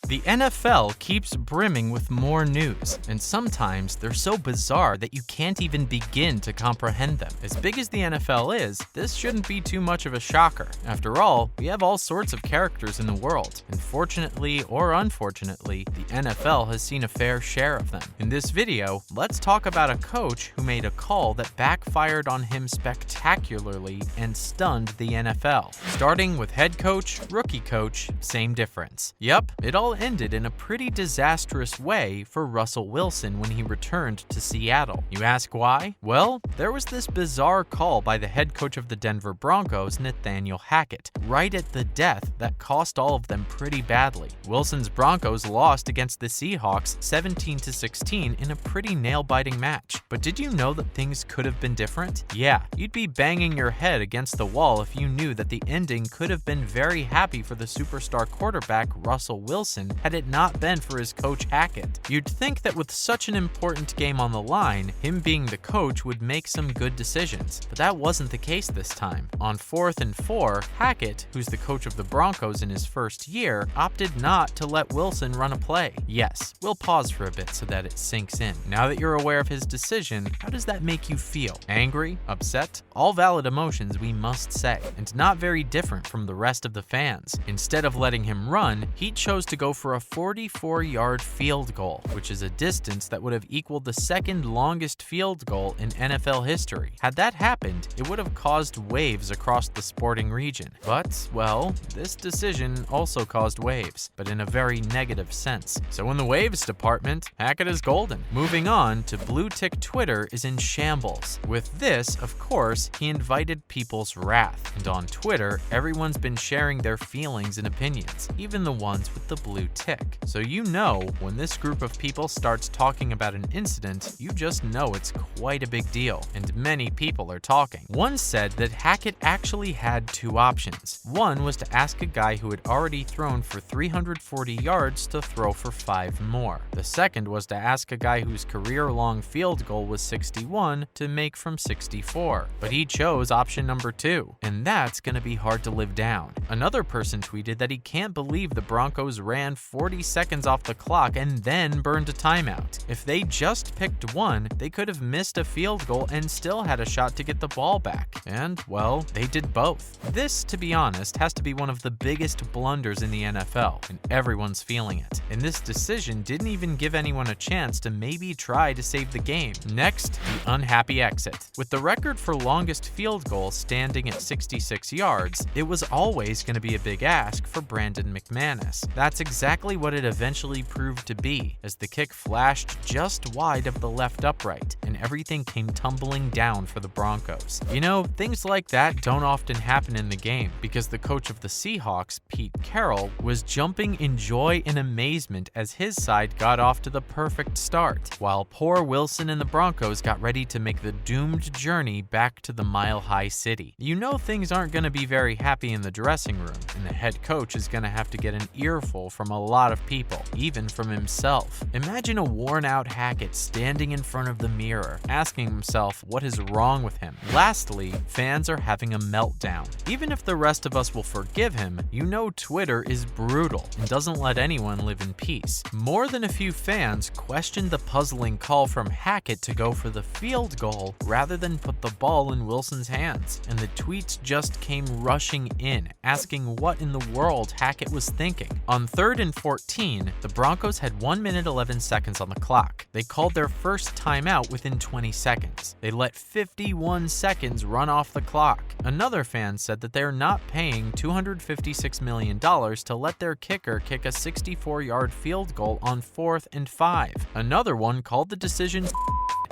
The NFL keeps brimming with more news, and sometimes they're so bizarre that you can't even begin to comprehend them. As big as the NFL is, this shouldn't be too much of a shocker. After all, we have all sorts of characters in the world, and fortunately or unfortunately, the NFL has seen a fair share of them. In this video, let's talk about a coach who made a call that backfired on him spectacularly and stunned the NFL. Starting with head coach, rookie coach, same difference. Yep, it all ended in a pretty disastrous way for Russell Wilson when he returned to Seattle. You ask why? Well, there was this bizarre call by the head coach of the Denver Broncos, Nathaniel Hackett, right at the death that cost all of them pretty badly. Wilson's Broncos lost against the Seahawks 17-16 in a pretty nail-biting match. But did you know that things could have been different? Yeah, you'd be banging your head against the wall if you knew that the ending could have been very happy for the superstar quarterback Russell Wilson had it not been for his coach Hackett. You'd think that with such an important game on the line, him being the coach would make some good decisions, but that wasn't the case this time. On 4th and 4, Hackett, who's the coach of the Broncos in his first year, opted not to let Wilson run a play. Yes, we'll pause for a bit so that it sinks in. Now that you're aware of his decision, how does that make you feel? Angry? Upset? All valid emotions, we must say, and not very different from the rest of the fans. Instead of letting him run, he chose to go for a 44-yard field goal, which is a distance that would have equaled the second longest field goal in NFL history. Had that happened, it would have caused waves across the sporting region. But, well, this decision also caused waves, but in a very negative sense. So in the waves department, Hackett is golden. Moving on to blue tick Twitter is in shambles. With this, of course, he invited people's wrath. And on Twitter, everyone's been sharing their feelings and opinions, even the ones with the blue tick. So you know, when this group of people starts talking about an incident, you just know it's quite a big deal, and many people are talking. One said that Hackett actually had two options. One was to ask a guy who had already thrown for 340 yards to throw for 5 more. The second was to ask a guy whose career-long field goal was 61 to make from 64. But he chose option number 2, and that's gonna be hard to live down. Another person tweeted that he can't believe the Broncos ran 40 seconds off the clock and then burned a timeout. If they just picked one, they could have missed a field goal and still had a shot to get the ball back. And, well, they did both. This, to be honest, has to be one of the biggest blunders in the NFL, and everyone's feeling it. And this decision didn't even give anyone a chance to maybe try to save the game. Next, the unhappy exit. With the record for longest field goal standing at 66 yards, it was always going to be a big ask for Brandon McManus. That's exactly what it eventually proved to be, as the kick flashed just wide of the left upright, and everything came tumbling down for the Broncos. You know, things like that don't often happen in the game, because the coach of the Seahawks, Pete Carroll, was jumping in joy and amazement as his side got off to the perfect start, while poor Wilson and the Broncos got ready to make the doomed journey back to the mile-high city. You know things aren't going to be very happy in the dressing room, and the head coach is going to have to get an earful from a lot of people, even from himself. Imagine a worn-out Hackett standing in front of the mirror, asking himself what is wrong with him. Lastly, fans are having a meltdown. Even if the rest of us will forgive him, you know Twitter is brutal and doesn't let anyone live in peace. More than a few fans questioned the puzzling call from Hackett to go for the field goal rather than put the ball in Wilson's hands, and the tweets just came rushing in, asking what in the world Hackett was thinking. On 3rd and 14, the Broncos had 1 minute 11 seconds on the clock. They called their first timeout within 20 seconds. They let 51 seconds run off the clock. Another fan said that they're not paying $256 million to let their kicker kick a 64-yard field goal on 4th and 5. Another one called the decision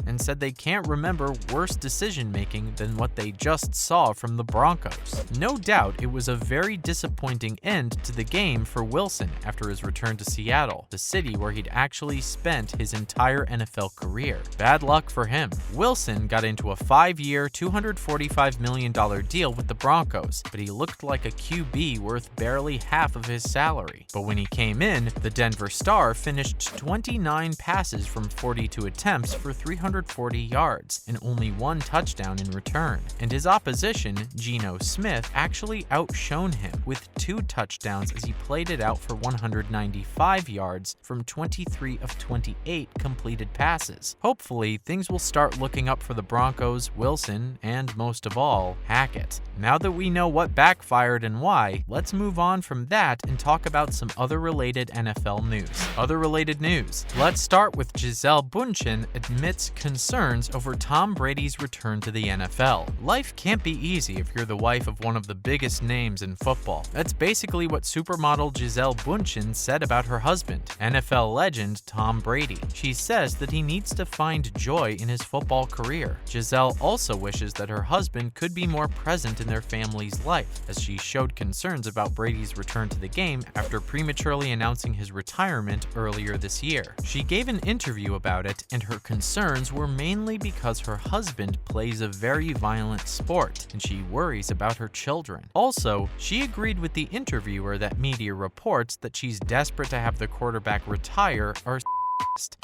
and said they can't remember worse decision-making than what they just saw from the Broncos. No doubt it was a very disappointing end to the game for Wilson after his return to Seattle, the city where he'd actually spent his entire NFL career. Bad luck for him. Wilson got into a 5-year, $245 million deal with the Broncos, but he looked like a QB worth barely half of his salary. But when he came in, the Denver Star finished 29 passes from 42 attempts for 300 240 yards and only 1 touchdown in return. And his opposition, Geno Smith, actually outshone him with 2 touchdowns as he played it out for 195 yards from 23 of 28 completed passes. Hopefully, things will start looking up for the Broncos, Wilson, and most of all, Hackett. Now that we know what backfired and why, let's move on from that and talk about some other related NFL news. Other related news. Let's start with Gisele Bündchen admits concerns over Tom Brady's return to the NFL. Life can't be easy if you're the wife of one of the biggest names in football. That's basically what supermodel Gisele Bündchen said about her husband, NFL legend Tom Brady. She says that he needs to find joy in his football career. Gisele also wishes that her husband could be more present in their family's life, as she showed concerns about Brady's return to the game after prematurely announcing his retirement earlier this year. She gave an interview about it, and her concerns were mainly because her husband plays a very violent sport, and she worries about her children. Also, she agreed with the interviewer that media reports that she's desperate to have the quarterback retire are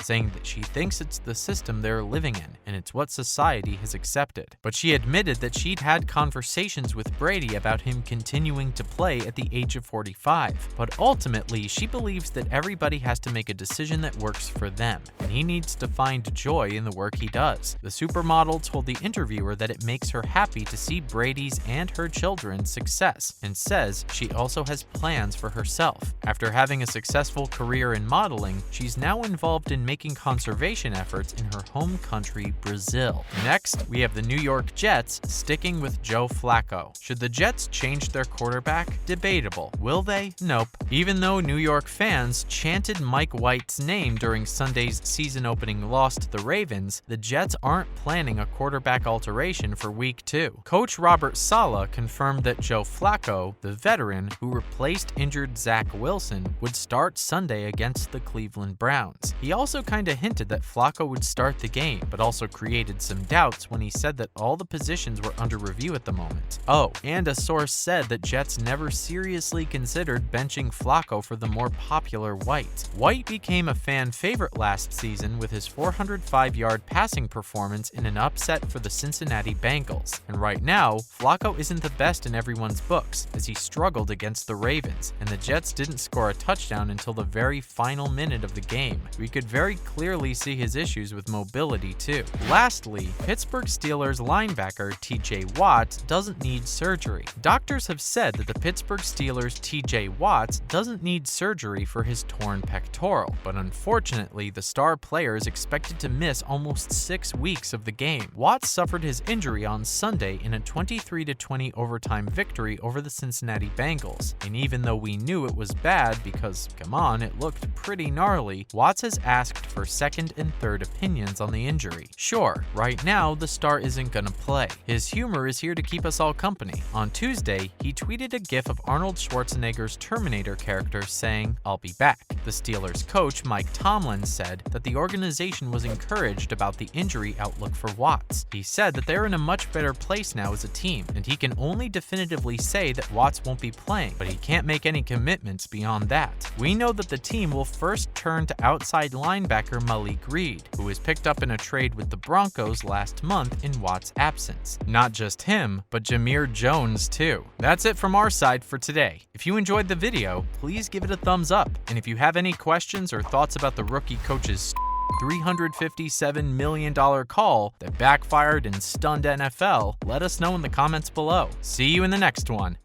saying that she thinks it's the system they're living in, and it's what society has accepted. But she admitted that she'd had conversations with Brady about him continuing to play at the age of 45. But ultimately, she believes that everybody has to make a decision that works for them, and he needs to find joy in the work he does. The supermodel told the interviewer that it makes her happy to see Brady's and her children's success, and says she also has plans for herself. After having a successful career in modeling, she's now involved in making conservation efforts in her home country, Brazil. Next, we have the New York Jets sticking with Joe Flacco. Should the Jets change their quarterback? Debatable. Will they? Nope. Even though New York fans chanted Mike White's name during Sunday's season-opening loss to the Ravens, the Jets aren't planning a quarterback alteration for Week 2. Coach Robert Saleh confirmed that Joe Flacco, the veteran who replaced injured Zach Wilson, would start Sunday against the Cleveland Browns. He also kinda hinted that Flacco would start the game, but also created some doubts when he said that all the positions were under review at the moment. Oh, and a source said that Jets never seriously considered benching Flacco for the more popular White. White became a fan favorite last season with his 405-yard passing performance in an upset for the Cincinnati Bengals. And right now, Flacco isn't the best in everyone's books, as he struggled against the Ravens, and the Jets didn't score a touchdown until the very final minute of the game. We could very clearly see his issues with mobility too. Lastly, Pittsburgh Steelers linebacker TJ Watt doesn't need surgery. Doctors have said that the Pittsburgh Steelers' TJ Watt doesn't need surgery for his torn pectoral, but unfortunately the star player is expected to miss almost 6 weeks of the game. Watt suffered his injury on Sunday in a 23-20 overtime victory over the Cincinnati Bengals, and even though we knew it was bad because, come on, it looked pretty gnarly, Watts has asked for second and third opinions on the injury. Sure, right now the star isn't gonna play. His humor is here to keep us all company. On Tuesday, he tweeted a gif of Arnold Schwarzenegger's Terminator character saying, "I'll be back." The Steelers coach Mike Tomlin said that the organization was encouraged about the injury outlook for Watts. He said that they're in a much better place now as a team, and he can only definitively say that Watts won't be playing, but he can't make any commitments beyond that. We know that the team will first turn to outside linebacker Malik Reed, who was picked up in a trade with the Broncos last month in Watt's absence. Not just him, but Jameer Jones too. That's it from our side for today. If you enjoyed the video, please give it a thumbs up. And if you have any questions or thoughts about the rookie coach's $357 million call that backfired and stunned NFL, let us know in the comments below. See you in the next one.